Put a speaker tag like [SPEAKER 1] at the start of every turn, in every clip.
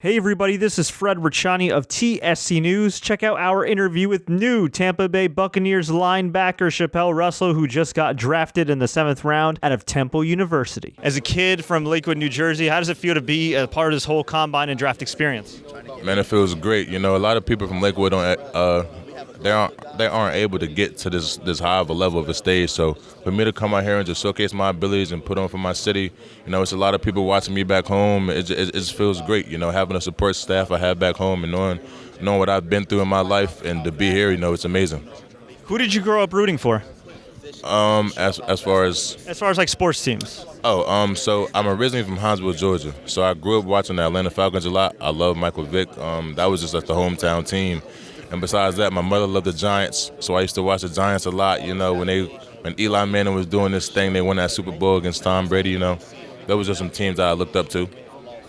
[SPEAKER 1] Hey everybody, this is Fred Richani of TSC News. Check out our interview with new Tampa Bay Buccaneers linebacker Chapelle Russell, who just got drafted in the 7th round out of Temple University. As a kid from Lakewood, New Jersey, how does it feel to be a part of this whole combine and draft experience?
[SPEAKER 2] Man, it feels great. You know, a lot of people from Lakewood they aren't able to get to this high of a level of a stage. So for me to come out here and just showcase my abilities and put on for my city, you know, it's a lot of people watching me back home. It just feels great, you know, having a support staff I have back home and knowing what I've been through in my life, and to be here, you know, it's amazing.
[SPEAKER 1] Who did you grow up rooting for?
[SPEAKER 2] As far as
[SPEAKER 1] Like sports teams.
[SPEAKER 2] So I'm originally from Huntsville, Georgia. So I grew up watching the Atlanta Falcons a lot. I love Michael Vick. That was just like the hometown team. And besides that, my mother loved the Giants, so I used to watch the Giants a lot. You know, when Eli Manning was doing this thing, they won that Super Bowl against Tom Brady. You know, those were just some teams that I looked up to.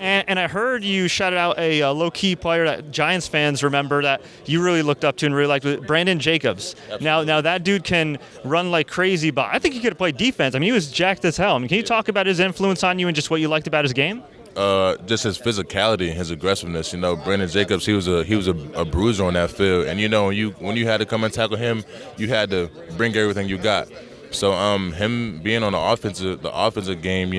[SPEAKER 1] And I heard you shouted out a low-key player that Giants fans remember that you really looked up to and really liked, Brandon Jacobs.
[SPEAKER 2] Absolutely.
[SPEAKER 1] Now that dude can run like crazy, but I think he could have played defense. I mean, he was jacked as hell. I mean, can you talk about his influence on you and just what you liked about his game?
[SPEAKER 2] Just his physicality and his aggressiveness. You know, Brandon Jacobs, he was a bruiser on that field, and you know, when you had to come and tackle him, you had to bring everything you got. So him being on the offensive game,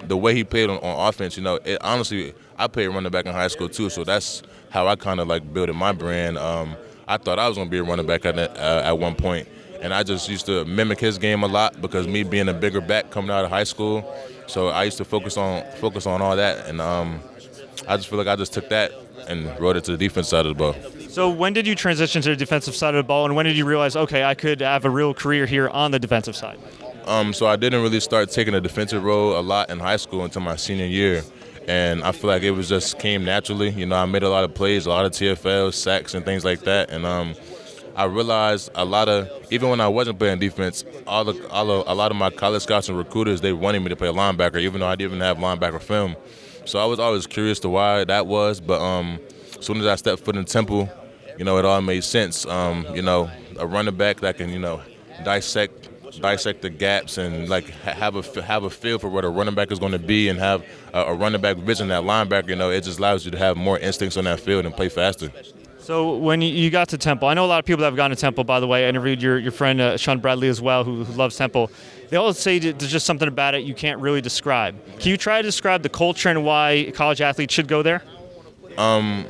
[SPEAKER 2] the way he played on offense, you know, honestly, I played running back in high school too, so that's how I kind of like built my brand. I thought I was gonna be a running back at one point, and I just used to mimic his game a lot because me being a bigger back coming out of high school. So I used to focus on all that, and I just feel like I just took that and wrote it to the defense side of the ball.
[SPEAKER 1] So when did you transition to the defensive side of the ball, and when did you realize, okay, I could have a real career here on the defensive side?
[SPEAKER 2] So I didn't really start taking a defensive role a lot in high school until my senior year, and I feel like it was just came naturally. You know, I made a lot of plays, a lot of TFLs, sacks, and things like that, and I realized even when I wasn't playing defense, a lot of my college scouts and recruiters, they wanted me to play linebacker, even though I didn't even have linebacker film. So I was always curious to why that was, but as soon as I stepped foot in Temple, you know, it all made sense. You know, a running back that can, you know, dissect the gaps and like have a feel for what a running back is going to be, and have a running back vision. That linebacker, you know, it just allows you to have more instincts on that field and play faster.
[SPEAKER 1] So when you got to Temple, I know a lot of people that have gone to Temple, by the way. I interviewed your friend Shaun Bradley as well, who loves Temple. They all say there's just something about it you can't really describe. Can you try to describe the culture and why college athletes should go there?
[SPEAKER 2] I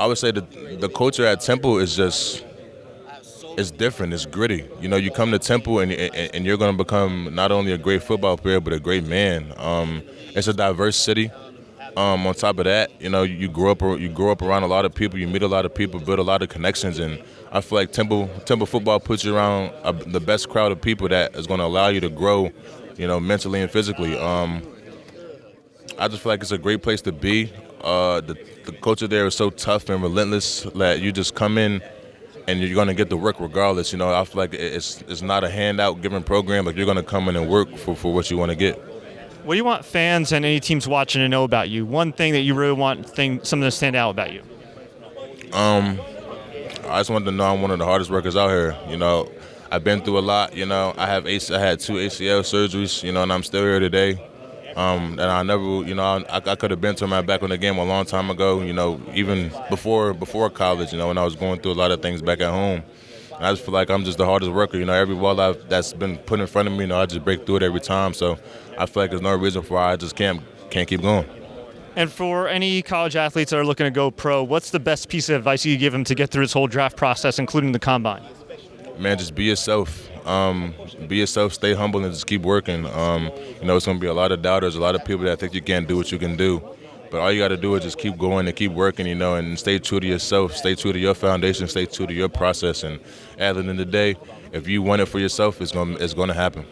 [SPEAKER 2] would say the culture at Temple is it's different. It's gritty. You know, you come to Temple and you're going to become not only a great football player but a great man. It's a diverse city. On top of that, you know, you grow up around a lot of people, you meet a lot of people, build a lot of connections, and I feel like Temple football puts you around the best crowd of people that is going to allow you to grow, you know, mentally and physically. I just feel like it's a great place to be. The culture there is so tough and relentless that you just come in and you're going to get the work regardless. You know, I feel like it's not a handout giving program. Like, you're going to come in and work for what you want to get.
[SPEAKER 1] What do you want fans and any teams watching to know about you? One thing that you really want something to stand out about you?
[SPEAKER 2] I just want them to know I'm one of the hardest workers out here. You know, I've been through a lot. You know, I had 2 ACL surgeries. You know, and I'm still here today. And I never, you know, I could have been to my back on the game a long time ago. You know, even before college. You know, when I was going through a lot of things back at home. I just feel like I'm just the hardest worker. You know, every wall that's been put in front of me, you know, I just break through it every time. So I feel like there's no reason for why I just can't keep going.
[SPEAKER 1] And for any college athletes that are looking to go pro, what's the best piece of advice you give them to get through this whole draft process, including the combine?
[SPEAKER 2] Man, just be yourself. Be yourself, stay humble, and just keep working. You know, it's going to be a lot of doubters, a lot of people that think you can't do what you can do. But all you got to do is just keep going and keep working, you know, and stay true to yourself, stay true to your foundation, stay true to your process. And at the end of the day, if you want it for yourself, it's going to happen.